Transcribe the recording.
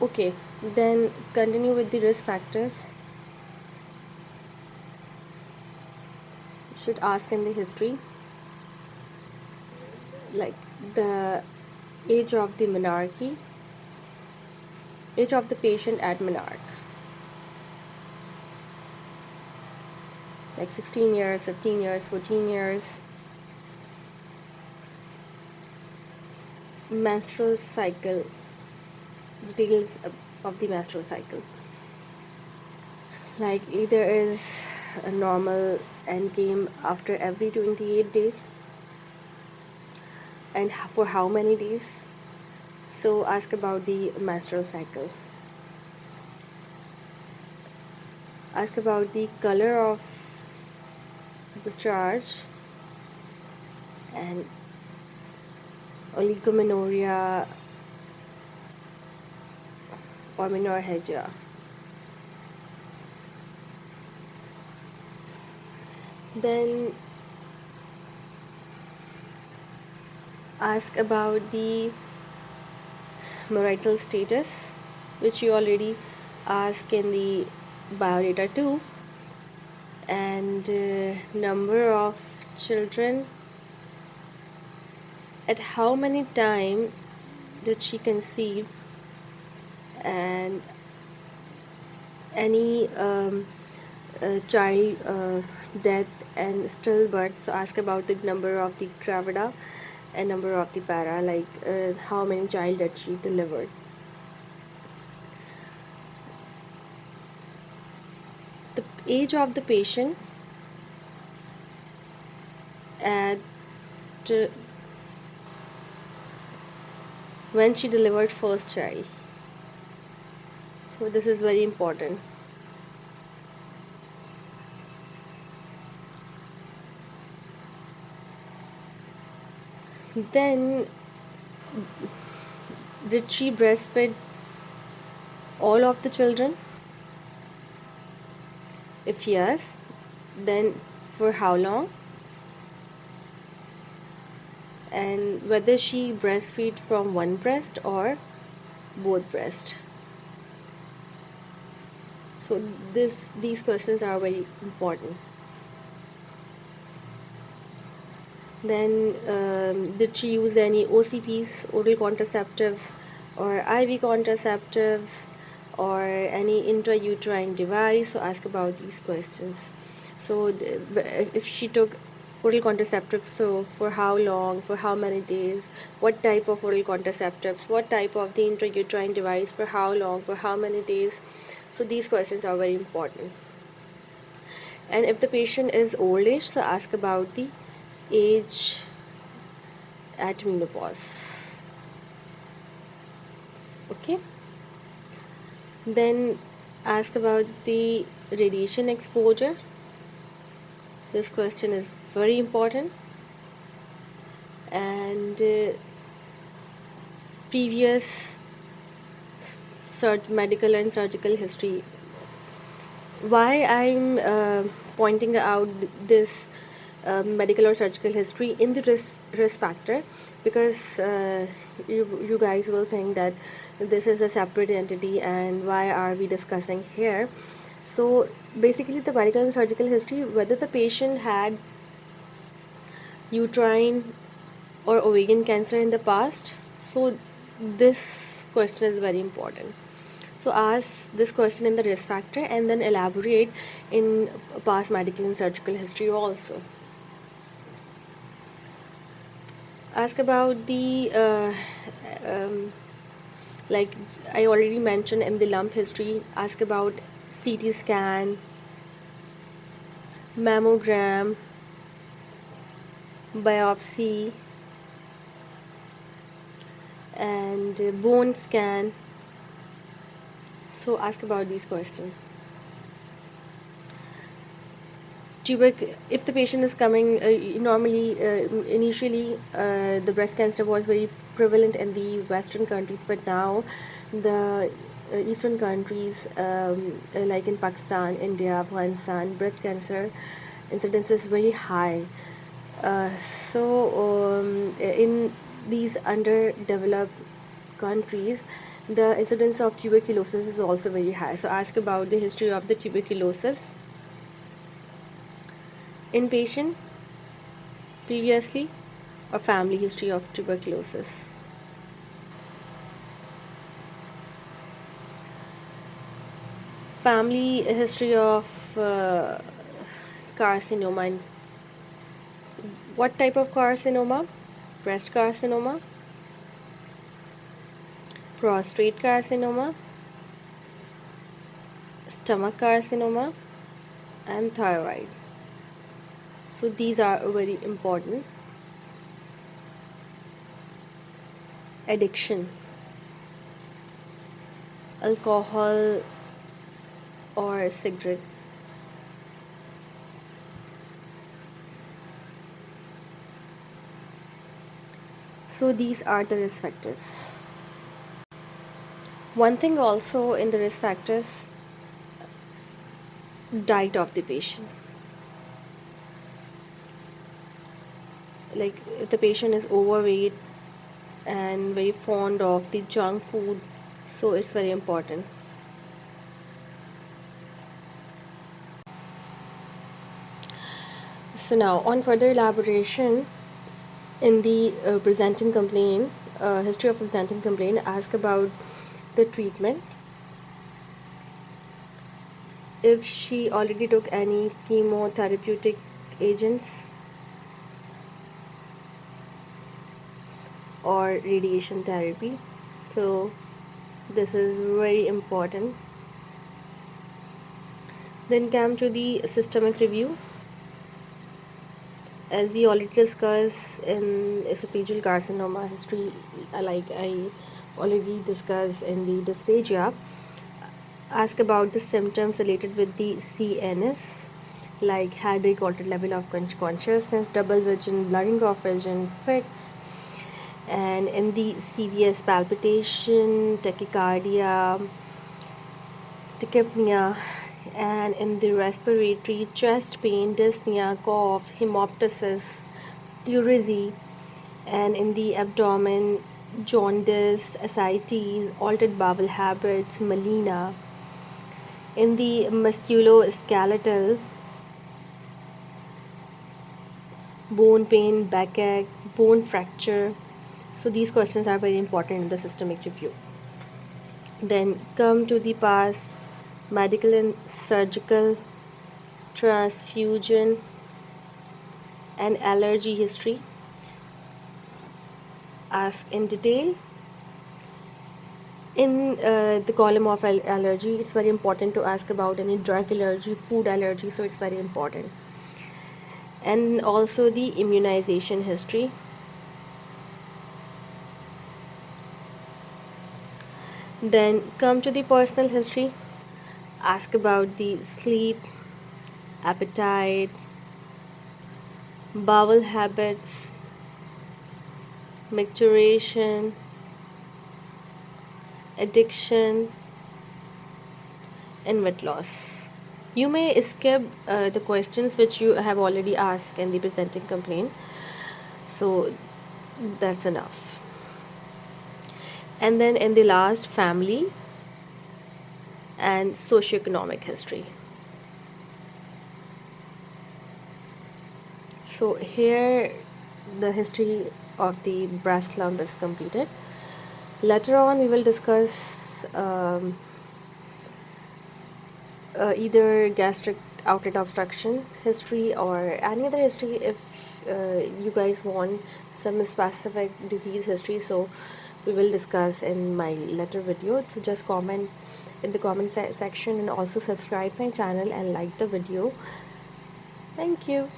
Okay, then continue with the risk factors. You should ask in the history, like the age of the monarchy, age of the patient at monarch, like 16 years, 15 years, 14 years. Menstrual cycle, details of the menstrual cycle. Like either is a normal and came after every 28 days, and for how many days. So ask about the menstrual cycle. Ask about the color of discharge and oligomenorrhea or menorrhagia. Then ask about the marital status, which you already asked in the biodata too, and number of children, at how many time did she conceive, and any child death and stillbirth. So ask about the number of the gravida and number of the para, like how many child that she delivered. The age of the patient at uh, when she delivered first child. So this is very important. Then, did she breastfeed all of the children? If yes, then for how long? And whether she breastfeed from one breast or both breast. So these questions are very important. Then did she use any OCPs, oral contraceptives, or IV contraceptives, or any intrauterine device? So ask about these questions. So if she took oral contraceptives, so for how long, for how many days, what type of oral contraceptives, what type of the intrauterine device, for how long, for how many days. So these questions are very important. And if the patient is old age, so ask about the age at menopause. Okay, then ask about the radiation exposure. This question is very important. And previous medical and surgical history. Why I'm pointing out this medical or surgical history in the risk factor, because you guys will think that this is a separate entity and why are we discussing here. So basically the medical and surgical history, whether the patient had uterine or ovarian cancer in the past. So this question is very important. So ask this question in the risk factor and then elaborate in past medical and surgical history also. Ask about the like I already mentioned in the lump history. Ask about CT scan, mammogram, biopsy, and bone scan. So ask about these questions. If the patient is coming, normally initially the breast cancer was very prevalent in the western countries, but now the eastern countries, like in Pakistan, India, Afghanistan, breast cancer incidence is very high. So in these underdeveloped countries, The incidence of tuberculosis is also very high. So ask about the history of the tuberculosis in patient previously, or family history of tuberculosis. Family history of carcinoma. What type of carcinoma? Breast carcinoma, prostate carcinoma, stomach carcinoma, and thyroid. So these are very important. Addiction, alcohol or cigarette. So these are the risk factors. One thing also in the risk factors, diet of the patient. Like if the patient is overweight and very fond of the junk food, so it's very important. So now on further elaboration, in the presenting complaint, history of presenting complaint, ask about the treatment. If she already took any chemotherapeutic agents or radiation therapy, so this is very important. Then come to the systemic review. As we already discussed in esophageal carcinoma history, like I already discussed in the dysphagia, ask about the symptoms related with the CNS, like headache, altered level of consciousness, double vision, blurring of vision, fits, and in the CVS, palpitation, tachycardia, tachypnea, and in the respiratory, chest pain, dyspnea, cough, hemoptysis, pleurisy, and in the abdomen, jaundice, ascites, altered bowel habits, melena. In the musculoskeletal, bone pain, backache, bone fracture. So these questions are very important in the systemic review. Then come to the past, medical and surgical, transfusion, and allergy history. Ask in detail. In the column of allergy, it's very important to ask about any drug allergy, food allergy, so it's very important. And also the immunization history. Then come to the personal history. Ask about the sleep, appetite, bowel habits, micturition, addiction, and weight loss. You may skip the questions which you have already asked in the presenting complaint. So that's enough. And then in the last, family and socioeconomic history. So here the history of the breast lump is completed. Later on we will discuss either gastric outlet obstruction history or any other history if you guys want some specific disease history, so we will discuss in my later video. So just comment in the comment section and also subscribe my channel and like the video. Thank you.